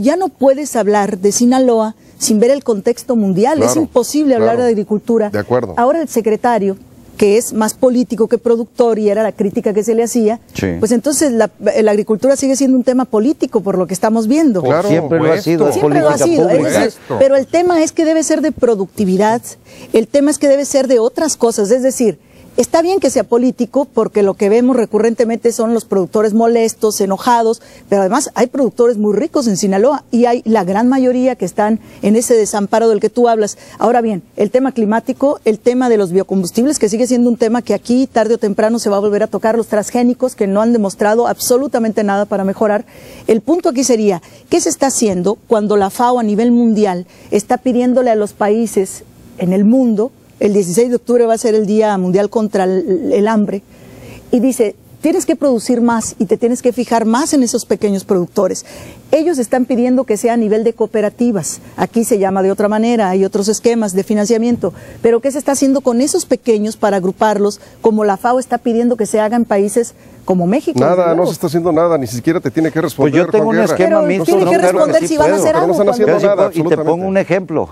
Ya no puedes hablar de Sinaloa sin ver el contexto mundial. Claro, es imposible hablar de agricultura. De acuerdo. Ahora el secretario, que es más político que productor, y era la crítica que se le hacía, pues entonces la agricultura sigue siendo un tema político por lo que estamos viendo. Claro, siempre lo ha sido. Siempre lo ha sido, es decir, pero el tema es que debe ser de productividad, el tema es que debe ser de otras cosas, es decir, está bien que sea político porque lo que vemos recurrentemente son los productores molestos, enojados, pero además hay productores muy ricos en Sinaloa y hay la gran mayoría que están en ese desamparo del que tú hablas. Ahora bien, el tema climático, el tema de los biocombustibles, que sigue siendo un tema que aquí tarde o temprano se va a volver a tocar, los transgénicos que no han demostrado absolutamente nada para mejorar. El punto aquí sería, ¿qué se está haciendo cuando la FAO a nivel mundial está pidiéndole a los países en el mundo? El 16 de octubre va a ser el Día Mundial contra el Hambre, y dice, tienes que producir más y te tienes que fijar más en esos pequeños productores. Ellos están pidiendo que sea a nivel de cooperativas, aquí se llama de otra manera, hay otros esquemas de financiamiento, pero ¿qué se está haciendo con esos pequeños para agruparlos, como la FAO está pidiendo que se haga en países como México? Nada, no se está haciendo nada, ni siquiera te tiene que responder. Pues yo tengo un esquema mixto. Tiene que responder si van a hacer algo. Y te pongo un ejemplo.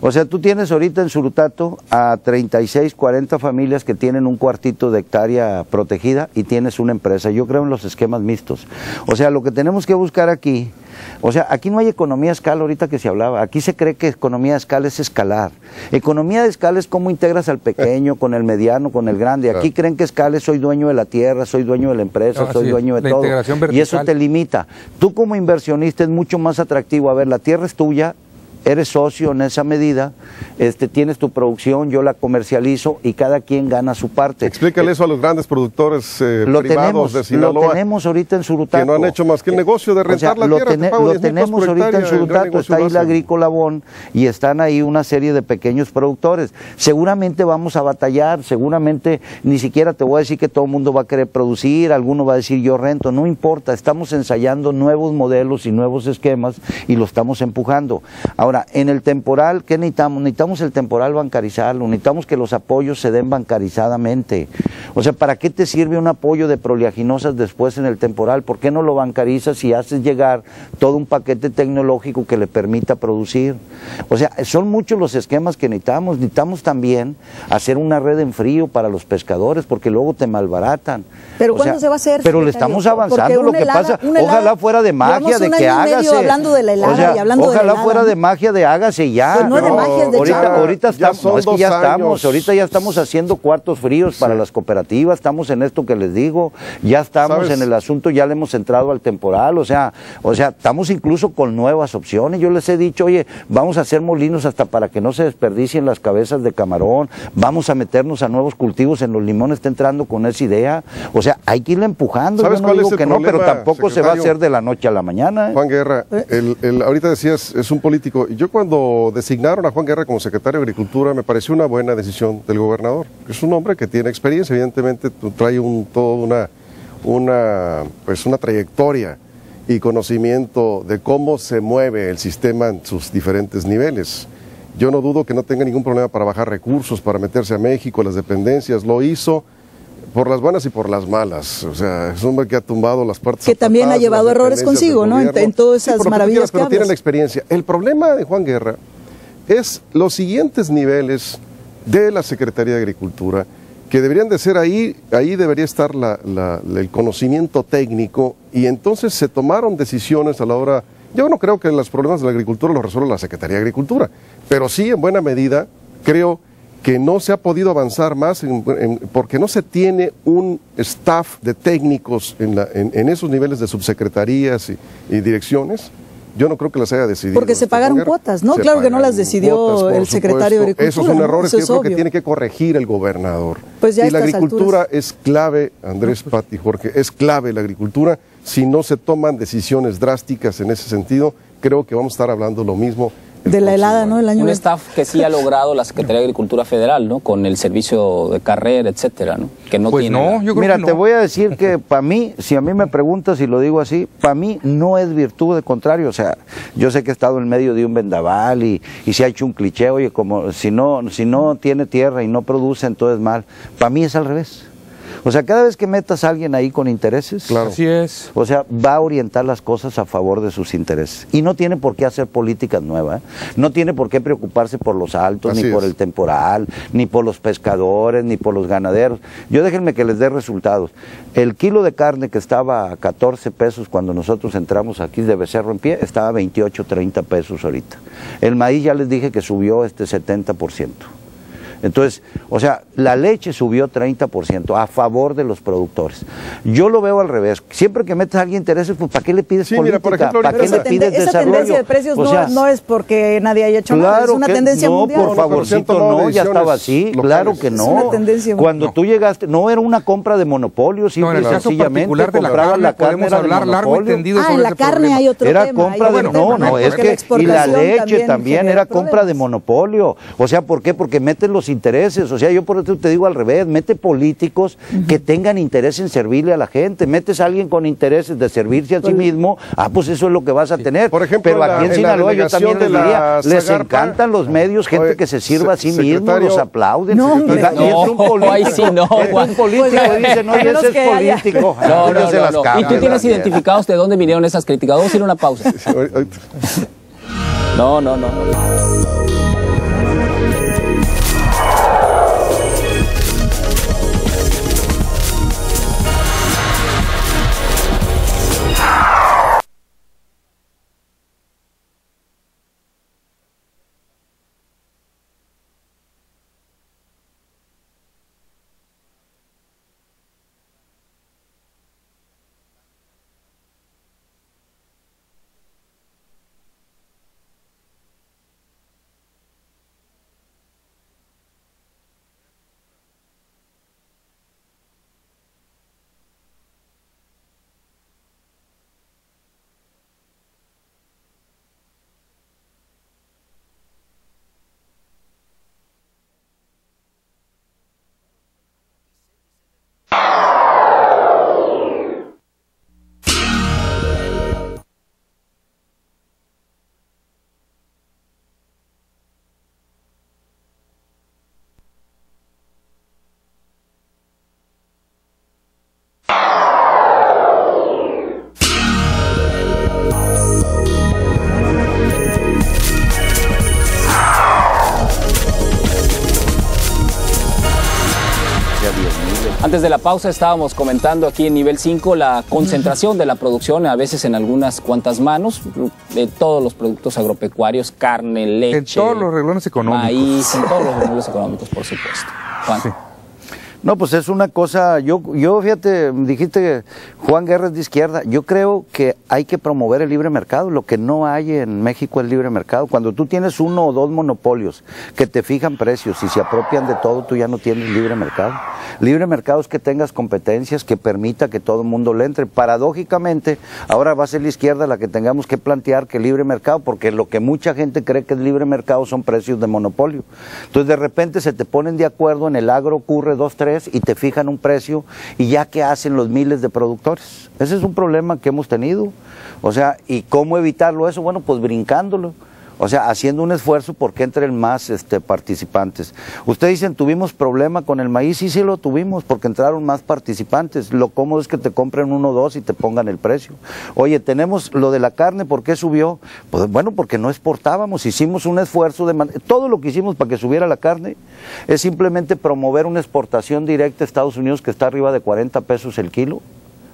O sea, tú tienes ahorita en Surutato a 36, 40 familias que tienen un cuartito de hectárea protegida y tienes una empresa. Yo creo en los esquemas mixtos. O sea, lo que tenemos que buscar aquí, o sea, aquí no hay economía de escala ahorita que se hablaba. Aquí se cree que economía de escala es escalar. Economía de escala es cómo integras al pequeño con el mediano, con el grande. Aquí creen que escala es soy dueño de la tierra, soy dueño de la empresa, soy dueño de todo. Y eso te limita. Tú como inversionista es mucho más atractivo. A ver, la tierra es tuya, eres socio en esa medida, tienes tu producción, yo la comercializo y cada quien gana su parte. Explícale eso a los grandes productores privados de Sinaloa. Lo tenemos ahorita en Surutato. Que no han hecho más que el negocio de rentar la tierra. Lo tenemos ahorita en Surutato, está Isla Agrícola Bon y están ahí una serie de pequeños productores. Seguramente vamos a batallar, seguramente ni siquiera te voy a decir que todo el mundo va a querer producir, alguno va a decir yo rento, no importa, estamos ensayando nuevos modelos y nuevos esquemas y lo estamos empujando. Ahora, en el temporal, ¿qué necesitamos? Necesitamos el temporal bancarizarlo, necesitamos que los apoyos se den bancarizadamente. O sea, ¿para qué te sirve un apoyo de proleaginosas después en el temporal? ¿Por qué no lo bancarizas y haces llegar todo un paquete tecnológico que le permita producir? O sea, son muchos los esquemas que necesitamos. Necesitamos también hacer una red en frío para los pescadores, porque luego te malbaratan. ¿Pero cuándo se va a hacer? Pero le estamos avanzando, lo que pasa, ojalá fuera de magia, de que hágase. Hablando de la helada, o sea, y hablando ojalá de la helada. Fuera de magia de hágase ya. Pues no es de magia, es de ahorita estamos, no, es que ya estamos, ahorita ya estamos haciendo cuartos fríos para las cooperativas, estamos en esto que les digo, ya estamos en el asunto, ya le hemos entrado al temporal, o sea, estamos incluso con nuevas opciones. Yo les he dicho, oye, vamos a hacer molinos hasta para que no se desperdicien las cabezas de camarón, vamos a meternos a nuevos cultivos, en los limones está entrando con esa idea, o sea, hay que irle empujando. Yo no digo que no, pero tampoco se va a hacer de la noche a la mañana. Juan Guerra, ahorita decías, es un político. Yo cuando designaron a Juan Guerra como secretario de Agricultura me pareció una buena decisión del gobernador. Es un hombre que tiene experiencia, evidentemente trae toda una trayectoria y conocimiento de cómo se mueve el sistema en sus diferentes niveles. Yo no dudo que no tenga ningún problema para bajar recursos, para meterse a México, a las dependencias. Lo hizo por las buenas y por las malas. O sea, es un hombre que ha tumbado las partes. Que también ha llevado errores consigo, ¿no? En todas esas maravillas que pero tiene la experiencia. El problema de Juan Guerra es los siguientes niveles de la Secretaría de Agricultura, que deberían de ser ahí debería estar el conocimiento técnico, y entonces se tomaron decisiones a la hora. Yo no creo que los problemas de la agricultura los resuelva la Secretaría de Agricultura, pero sí en buena medida creo que no se ha podido avanzar más porque no se tiene un staff de técnicos en esos niveles de subsecretarías y direcciones. Yo no creo que las haya decidido. Porque se pagaron cuotas, ¿no? Claro que no las decidió el secretario de Agricultura. Esos son errores que yo creo que tiene que corregir el gobernador. Pues ya y la agricultura es clave, Andrés, Pati, Jorge, es clave la agricultura. Si no se toman decisiones drásticas en ese sentido, creo que vamos a estar hablando lo mismo. De la helada, ¿no? El año. Un staff que sí ha logrado la Secretaría de Agricultura Federal, ¿no? Con el servicio de carrera, etcétera, ¿no? Que no pues tiene. No, yo creo Mira, que no. Te voy a decir que para mí, si a mí me preguntas y lo digo así, para mí no es virtud, de contrario. O sea, yo sé que he estado en medio de un vendaval y se ha hecho un cliché, oye, como si no tiene tierra y no produce, entonces mal. Para mí es al revés. O sea, cada vez que metas a alguien ahí con intereses, Claro. Así es. o sea, va a orientar las cosas a favor de sus intereses. Y no tiene por qué hacer políticas nuevas, ¿eh? No tiene por qué preocuparse por los altos, Así ni por es. el temporal, ni por los pescadores, ni por los ganaderos. Yo déjenme que les dé resultados. El kilo de carne que estaba a 14 pesos cuando nosotros entramos aquí de becerro en pie, estaba a 28, 30 pesos ahorita. El maíz ya les dije que subió 70%. Entonces, o sea, la leche subió 30% a favor de los productores. Yo lo veo al revés. Siempre que metes a alguien intereses, pues ¿para qué le pides Sí, política? mira, por ejemplo, ¿Para ahorita qué le pides esa desarrollo? tendencia de precios O sea, no es porque nadie haya hecho nada, es una que tendencia no, mundial. por favorcito, No, no, ya estaba así, decisiones claro locales. que Es no. una tendencia Cuando mundial. tú llegaste, no era una compra de monopolio, No, simple en el y caso sencillamente particular de la compraban carne, la carne, podemos era de hablar largo y monopolio. tendido Ah, sobre en la ese carne problema. hay otro Era tema. compra hay de, otro no, tema, no, es porque que, y la exportación leche también genera era compra de problemas. monopolio. O sea, ¿por qué? Porque meten los intereses. O sea, yo por eso te digo al revés, mete políticos que tengan interés en servirle a la gente. Metes a alguien con intereses de servirse a sí mismo, pues eso es lo que vas a tener. Por ejemplo, pero aquí en en la Sinaloa yo también les delegación de diría, la les Zagarpa, encantan los medios, gente oye, que se sirva a sí mismo, secretario, los aplauden. No, hombre. Y es un No, político, ahí sí no, es Juan. un político Pues, y dicen, a oye, menos ese es que haya- político. No, Yo no, se no, las no. ¿Y cambio tú tienes también. identificados de dónde vinieron esas críticas? Vamos a ir a una pausa. No, no, no. Antes de la pausa estábamos comentando aquí en nivel 5 la concentración de la producción, a veces en algunas cuantas manos, de todos los productos agropecuarios, carne, leche, En todos los renglones económicos. maíz, en todos los renglones económicos, por supuesto. Juan. Sí. No, pues es una cosa, yo fíjate, dijiste que Juan Guerra es de izquierda, yo creo que hay que promover el libre mercado, lo que no hay en México es libre mercado. Cuando tú tienes uno o dos monopolios que te fijan precios y se apropian de todo, tú ya no tienes libre mercado. Libre mercado es que tengas competencias que permita que todo el mundo le entre. Paradójicamente, ahora va a ser la izquierda la que tengamos que plantear que libre mercado, porque lo que mucha gente cree que es libre mercado son precios de monopolio. Entonces de repente se te ponen de acuerdo, en el agro ocurre 2, 3, y te fijan un precio, y ya que hacen los miles de productores. Ese es un problema que hemos tenido. O sea, ¿y cómo evitarlo eso? Bueno, pues brincándolo. O sea, haciendo un esfuerzo porque entren más participantes. Ustedes dicen, ¿tuvimos problema con el maíz? Sí, sí lo tuvimos, porque entraron más participantes. Lo cómodo es que te compren 1 o 2 y te pongan el precio. Oye, tenemos lo de la carne, ¿por qué subió? Pues bueno, porque no exportábamos, hicimos un esfuerzo todo lo que hicimos para que subiera la carne es simplemente promover una exportación directa a Estados Unidos que está arriba de 40 pesos el kilo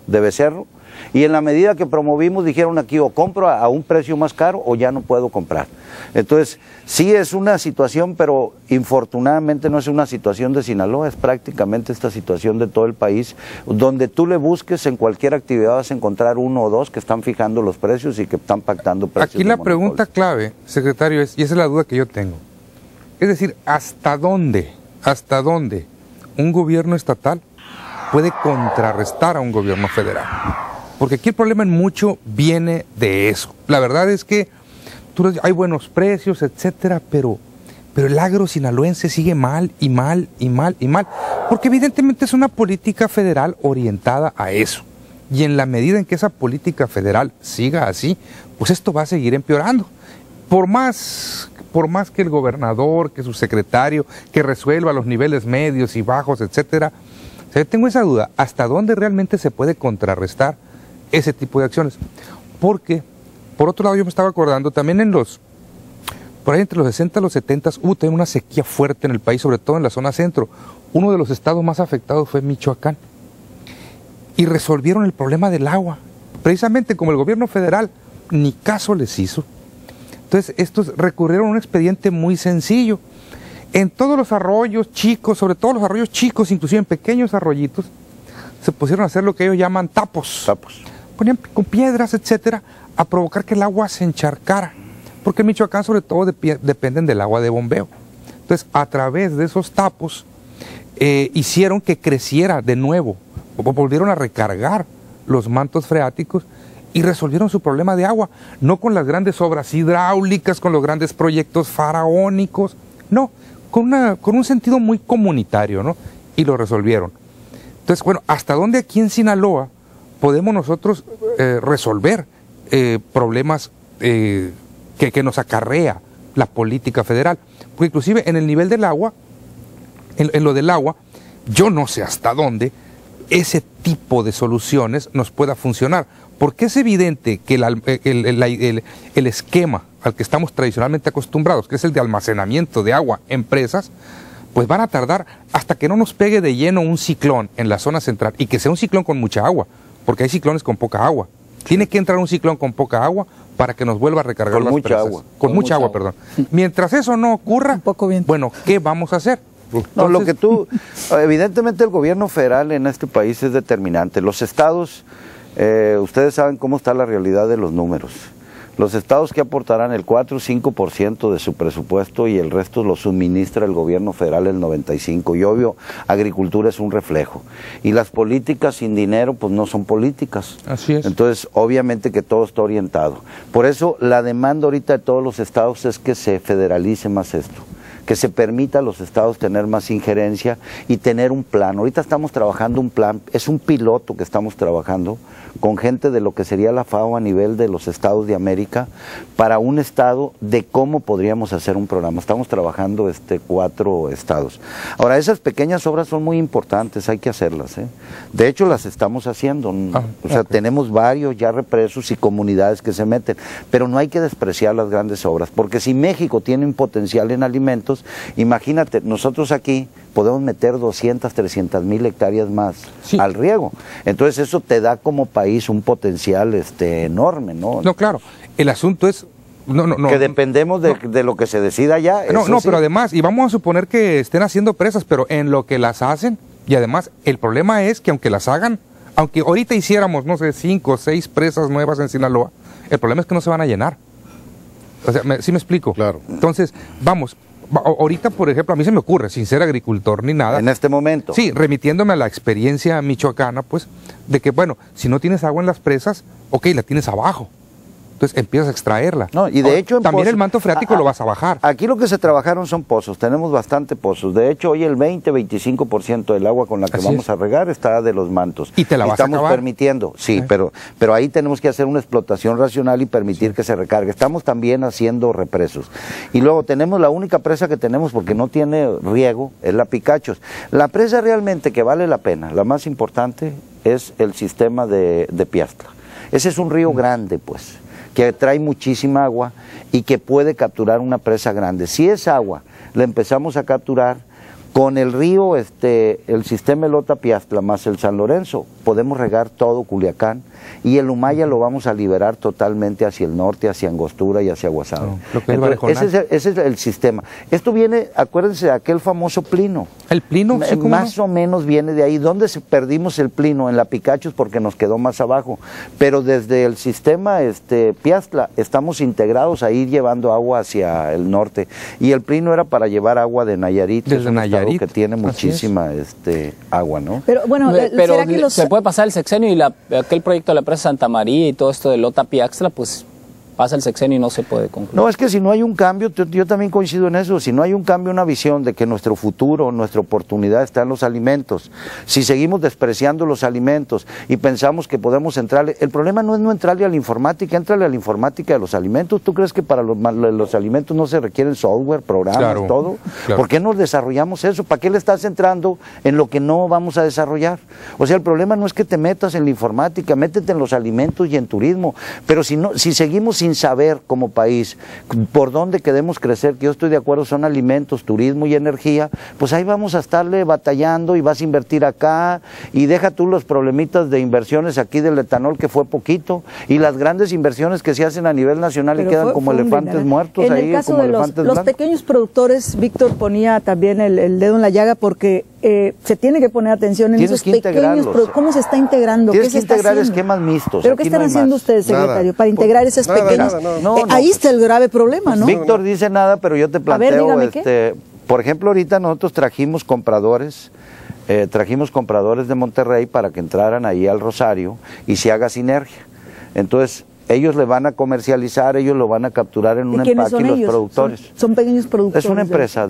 de becerro. Y en la medida que promovimos, dijeron aquí, o compro a un precio más caro o ya no puedo comprar. Entonces, sí es una situación, pero infortunadamente no es una situación de Sinaloa, es prácticamente esta situación de todo el país, donde tú le busques en cualquier actividad vas a encontrar 1 o 2 que están fijando los precios y que están pactando precios. Aquí la pregunta clave, secretario, es, y esa es la duda que yo tengo, es decir, ¿hasta dónde un gobierno estatal puede contrarrestar a un gobierno federal? Porque aquí el problema en mucho viene de eso. La verdad es que hay buenos precios, etcétera, pero el agro sinaloense sigue mal y mal y mal y mal, porque evidentemente es una política federal orientada a eso. Y en la medida en que esa política federal siga así, pues esto va a seguir empeorando. Por más que el gobernador, que su secretario, que resuelva los niveles medios y bajos, etcétera, O sea, yo tengo esa duda, ¿hasta dónde realmente se puede contrarrestar ese tipo de acciones? Porque, por otro lado, yo me estaba acordando, también por ahí entre los 60 y los 70 hubo también una sequía fuerte en el país, sobre todo en la zona centro. Uno de los estados más afectados fue Michoacán. Y resolvieron el problema del agua. Precisamente como el gobierno federal ni caso les hizo. Entonces, estos recurrieron a un expediente muy sencillo. En todos los arroyos chicos, sobre todo los arroyos chicos, inclusive en pequeños arroyitos, se pusieron a hacer lo que ellos llaman tapos. Ponían con piedras, etcétera, a provocar que el agua se encharcara. Porque en Michoacán sobre todo dependen del agua de bombeo. Entonces, a través de esos tapos, hicieron que creciera de nuevo, volvieron a recargar los mantos freáticos y resolvieron su problema de agua, no con las grandes obras hidráulicas, con los grandes proyectos faraónicos, no, con un sentido muy comunitario, ¿no? Y lo resolvieron. Entonces, bueno, ¿hasta dónde aquí en Sinaloa podemos nosotros resolver problemas que nos acarrea la política federal? Porque inclusive en el nivel del agua, en lo del agua, yo no sé hasta dónde ese tipo de soluciones nos pueda funcionar, porque es evidente que el esquema al que estamos tradicionalmente acostumbrados, que es el de almacenamiento de agua en presas, pues van a tardar hasta que no nos pegue de lleno un ciclón en la zona central, y que sea un ciclón con mucha agua, porque hay ciclones con poca agua. Tiene que entrar un ciclón con poca agua para que nos vuelva a recargar las presas. Con mucha agua, perdón. Mientras eso no ocurra, bueno, ¿qué vamos a hacer? No, evidentemente el gobierno federal en este país es determinante. Los estados, ustedes saben cómo está la realidad de los números. Los estados que aportarán el 4 o 5% de su presupuesto y el resto lo suministra el gobierno federal el 95%. Y obvio, agricultura es un reflejo. Y las políticas sin dinero pues no son políticas. Así es. Entonces, obviamente que todo está orientado. Por eso la demanda ahorita de todos los estados es que se federalice más esto, que se permita a los estados tener más injerencia y tener un plan. Ahorita estamos trabajando un plan, es un piloto que estamos trabajando con gente de lo que sería la FAO a nivel de los estados de América, para un estado de cómo podríamos hacer un programa. Estamos trabajando 4 estados. Ahora, esas pequeñas obras son muy importantes, hay que hacerlas, ¿eh? De hecho, las estamos haciendo. O sea, tenemos varios ya represos y comunidades que se meten, pero no hay que despreciar las grandes obras, porque si México tiene un potencial en alimentos, imagínate, nosotros aquí podemos meter 200, 300 mil hectáreas más al riego. Entonces eso te da como país un potencial enorme, ¿no? No, claro. El asunto es... que dependemos de lo que se decida allá. Pero además, y vamos a suponer que estén haciendo presas, pero en lo que las hacen, y además el problema es que aunque las hagan, aunque ahorita hiciéramos, no sé, 5 o 6 presas nuevas en Sinaloa, el problema es que no se van a llenar. O sea, ¿sí me explico? Claro. Entonces, vamos... Ahorita, por ejemplo, a mí se me ocurre, sin ser agricultor ni nada. En este momento. Sí, remitiéndome a la experiencia michoacana, pues, de que, bueno, si no tienes agua en las presas, ok, la tienes abajo. Entonces empiezas a extraerla. No, y de hecho también el manto freático lo vas a bajar. Aquí lo que se trabajaron son pozos, tenemos bastante pozos. De hecho, hoy el 20-25% del agua con la que vamos a regar está de los mantos. Y te la vas a acabar. Estamos permitiendo, sí, pero ahí tenemos que hacer una explotación racional y permitir que se recargue. Estamos también haciendo represos. Y luego tenemos la única presa que tenemos porque no tiene riego, es la Picachos. La presa realmente que vale la pena, la más importante, es el sistema de Piastla. Ese es un río grande, pues, que trae muchísima agua y que puede capturar una presa grande. Si esa agua la empezamos a capturar con el río, el sistema Elota Piastla más el San Lorenzo, podemos regar todo Culiacán y el Humaya lo vamos a liberar totalmente hacia el norte, hacia Angostura y hacia Guasave. Ese es el sistema. Esto viene, acuérdense de aquel famoso Plino. ¿El Plino? Sí, más o menos viene de ahí. ¿Dónde perdimos el Plino? En la Picachos porque nos quedó más abajo. Pero desde el sistema Piastla estamos integrados a ir llevando agua hacia el norte. Y el Plino era para llevar agua de Nayarit. Desde Nayarit. Que tiene muchísima agua, ¿no? Pero bueno, pero ¿será que se puede pasar el sexenio y aquel proyecto de la presa Santa María y todo esto de Elota Piastla, pues pasa el sexenio y no se puede concluir. No, es que si no hay un cambio, yo también coincido en eso, si no hay un cambio, una visión de que nuestro futuro, nuestra oportunidad está en los alimentos, si seguimos despreciando los alimentos y pensamos que podemos entrarle, el problema no es no entrarle a la informática, entrarle a la informática de los alimentos. ¿Tú crees que para los alimentos no se requieren software, programas, todo? Claro. ¿Por qué no desarrollamos eso? ¿Para qué le estás entrando en lo que no vamos a desarrollar? O sea, el problema no es que te metas en la informática, métete en los alimentos y en turismo, pero si seguimos sin saber como país por dónde queremos crecer, que yo estoy de acuerdo, son alimentos, turismo y energía, pues ahí vamos a estarle batallando y vas a invertir acá y deja tú los problemitas de inversiones aquí del etanol que fue poquito y las grandes inversiones que se hacen a nivel nacional pero y quedan como elefantes muertos en ahí. En el caso de los pequeños productores, Víctor ponía también el dedo en la llaga porque se tiene que poner atención en esos pequeños productos. ¿Cómo se está integrando? Tienes que integrar esquemas mixtos. ¿Pero qué están haciendo ustedes, secretario, para integrar esos pequeños? Ahí está el grave problema, ¿no? Víctor dice nada, pero yo te planteo, por ejemplo, ahorita nosotros trajimos compradores de Monterrey para que entraran ahí al Rosario y se haga sinergia. Entonces, ellos le van a comercializar, ellos lo van a capturar en un empaque y los productores. Son pequeños productores. Es una empresa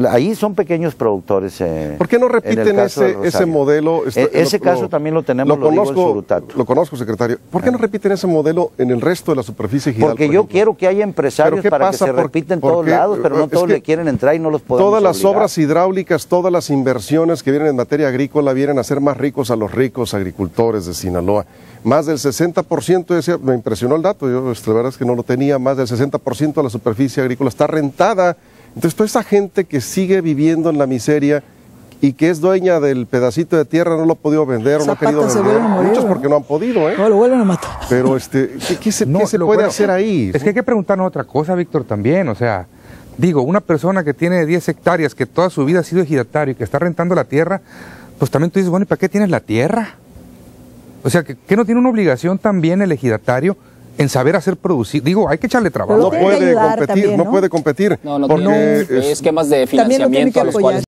ahí son pequeños productores. ¿Por qué no repiten ese modelo? Ese caso también lo tenemos, lo digo en Surutato. Lo conozco, secretario. ¿Por qué no repiten ese modelo en el resto de la superficie ejidal? Porque yo quiero que haya empresarios para que se repita en todos lados, pero no todos le quieren entrar y no los podemos Todas las obligar. obras hidráulicas, todas las inversiones que vienen en materia agrícola vienen a hacer más ricos a los ricos agricultores de Sinaloa. Más del 60%, me impresionó el dato, yo la verdad es que no lo tenía, más del 60% de la superficie agrícola está rentada. Entonces toda esa gente que sigue viviendo en la miseria y que es dueña del pedacito de tierra no lo ha podido vender o no ha querido vender. Muchos porque no han podido, ¿eh? No, lo vuelven a matar. Pero ¿qué se puede hacer ahí? Es que hay que preguntarnos otra cosa, Víctor, también, o sea, digo, una persona que tiene 10 hectáreas, que toda su vida ha sido ejidatario y que está rentando la tierra, pues también tú dices, bueno, ¿y para qué tienes la tierra? O sea, ¿que no tiene una obligación también el ejidatario en saber hacer producir? Digo, hay que echarle trabajo. No puede competir, no puede competir. No, porque esquemas de financiamiento a los cuales